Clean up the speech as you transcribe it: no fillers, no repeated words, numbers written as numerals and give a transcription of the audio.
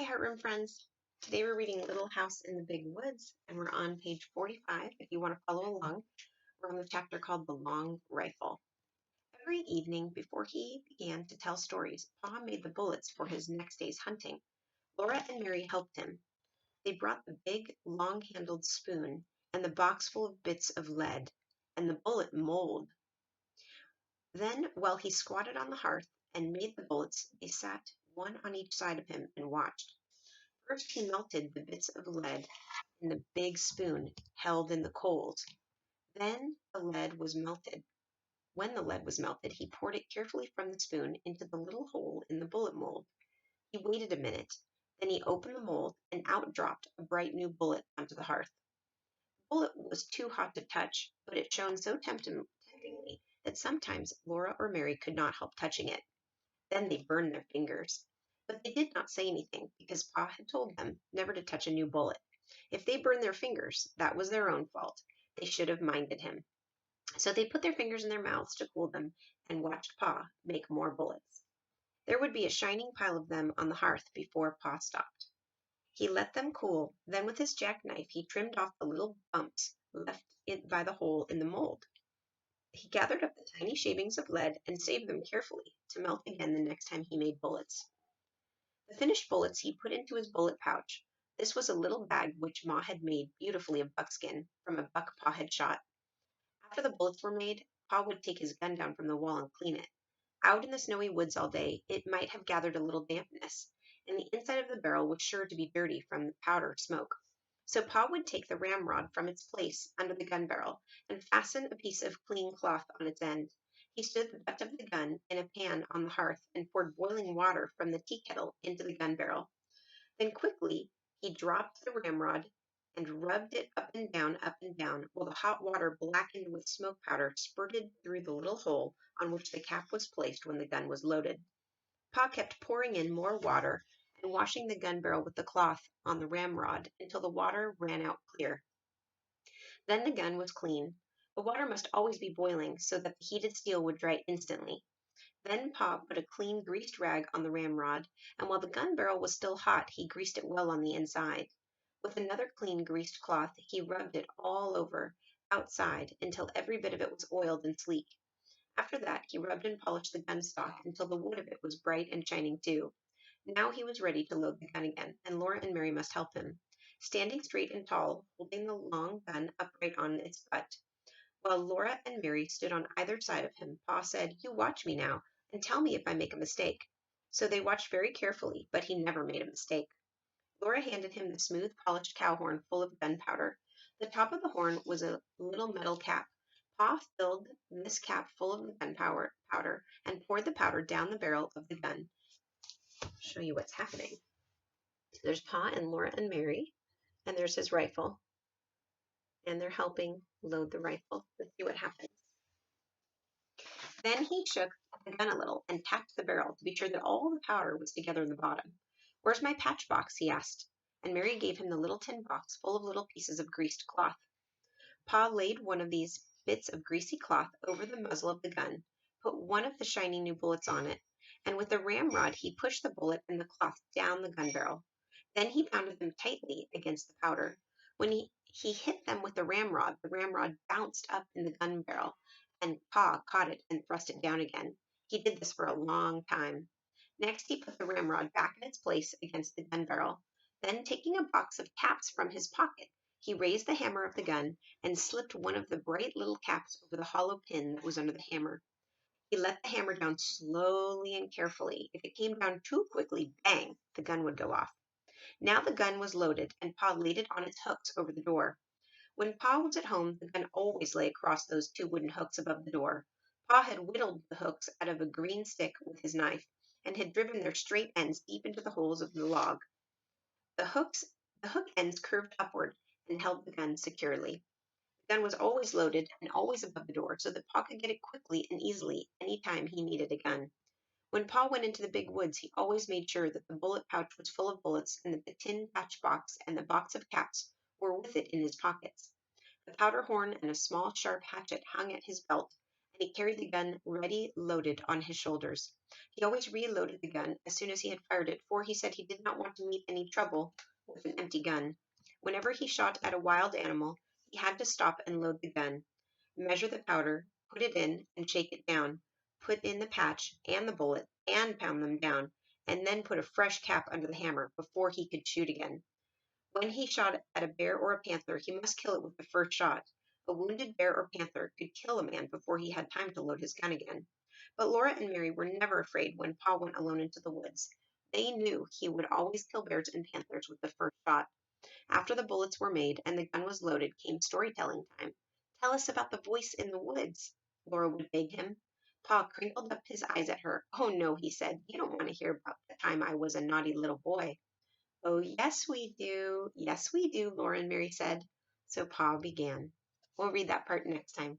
Hi, Heartroom friends. Today we're reading Little House in the Big Woods, and we're on page 45. If you want to follow along, we're on the chapter called The Long Rifle. Every evening before he began to tell stories, Pa made the bullets for his next day's hunting. Laura and Mary helped him. They brought the big, long-handled spoon and the box full of bits of lead and the bullet mold. Then, while he squatted on the hearth and made the bullets, they sat one on each side of him and watched. First he melted the bits of lead in the big spoon held in the coals. Then the lead was melted. When the lead was melted, he poured it carefully from the spoon into the little hole in the bullet mold. He waited a minute. Then he opened the mold, and out dropped a bright new bullet onto the hearth. The bullet was too hot to touch, but it shone so temptingly that sometimes Laura or Mary could not help touching it. Then they burned their fingers. But they did not say anything because Pa had told them never to touch a new bullet. If they burned their fingers, that was their own fault. They should have minded him. So they put their fingers in their mouths to cool them and watched Pa make more bullets. There would be a shining pile of them on the hearth before Pa stopped. He let them cool, then with his jackknife he trimmed off the little bumps left by the hole in the mold. He gathered up the tiny shavings of lead and saved them carefully to melt again the next time he made bullets. The finished bullets he put into his bullet pouch. This was a little bag which Ma had made beautifully of buckskin from a buck Pa had shot. After the bullets were made, Pa would take his gun down from the wall and clean it. Out in the snowy woods all day, it might have gathered a little dampness, and the inside of the barrel was sure to be dirty from the powder smoke. So Pa would take the ramrod from its place under the gun barrel and fasten a piece of clean cloth on its end. He stood the butt of the gun in a pan on the hearth and poured boiling water from the tea kettle into the gun barrel. Then quickly he dropped the ramrod and rubbed it up and down, while the hot water blackened with smoke powder spurted through the little hole on which the cap was placed when the gun was loaded. Pa kept pouring in more water and washing the gun barrel with the cloth on the ramrod until the water ran out clear. Then the gun was clean. The water must always be boiling so that the heated steel would dry instantly. Then Pa put a clean greased rag on the ramrod, and while the gun barrel was still hot, he greased it well on the inside. With another clean greased cloth, he rubbed it all over, outside, until every bit of it was oiled and sleek. After that, he rubbed and polished the gun stock until the wood of it was bright and shining too. Now he was ready to load the gun again, and Laura and Mary must help him. Standing straight and tall, holding the long gun upright on its butt, while Laura and Mary stood on either side of him, Pa said, "You watch me now, and tell me if I make a mistake." So they watched very carefully, but he never made a mistake. Laura handed him the smooth, polished cow horn full of gunpowder. The top of the horn was a little metal cap. Pa filled this cap full of the gunpowder and poured the powder down the barrel of the gun. I'll show you what's happening. So there's Pa and Laura and Mary, and there's his rifle, and they're helping load the rifle. Let's see what happens. Then he shook the gun a little and tapped the barrel to be sure that all the powder was together in the bottom. "Where's my patch box?" he asked, and Mary gave him the little tin box full of little pieces of greased cloth. Pa laid one of these bits of greasy cloth over the muzzle of the gun, put one of the shiny new bullets on it, and with the ramrod he pushed the bullet and the cloth down the gun barrel. Then he pounded them tightly against the powder. When he hit them with the ramrod bounced up in the gun barrel, and Pa caught it and thrust it down again. He did this for a long time. Next, he put the ramrod back in its place against the gun barrel. Then, taking a box of caps from his pocket, he raised the hammer of the gun and slipped one of the bright little caps over the hollow pin that was under the hammer. He let the hammer down slowly and carefully. If it came down too quickly, bang, the gun would go off. Now the gun was loaded, and Pa laid it on its hooks over the door. When Pa was at home, the gun always lay across those two wooden hooks above the door. Pa had whittled the hooks out of a green stick with his knife, and had driven their straight ends deep into the holes of the log. The hook ends curved upward and held the gun securely. The gun was always loaded and always above the door, so that Pa could get it quickly and easily any time he needed a gun. When Pa went into the big woods, he always made sure that the bullet pouch was full of bullets and that the tin patch box and the box of caps were with it in his pockets. The powder horn and a small sharp hatchet hung at his belt, and he carried the gun ready loaded on his shoulders. He always reloaded the gun as soon as he had fired it, for he said he did not want to meet any trouble with an empty gun. Whenever he shot at a wild animal, he had to stop and load the gun, measure the powder, put it in and shake it down, put in the patch and the bullet and pound them down, and then put a fresh cap under the hammer before he could shoot again. When he shot at a bear or a panther, he must kill it with the first shot. A wounded bear or panther could kill a man before he had time to load his gun again. But Laura and Mary were never afraid when Pa went alone into the woods. They knew he would always kill bears and panthers with the first shot. After the bullets were made and the gun was loaded, came storytelling time. Tell us about the voice in the woods, Laura would beg him. Pa crinkled up his eyes at her. Oh, no, he said. You don't want to hear about the time I was a naughty little boy. Oh, yes, we do. Yes, we do, Laura and Mary said. So Pa began. We'll read that part next time.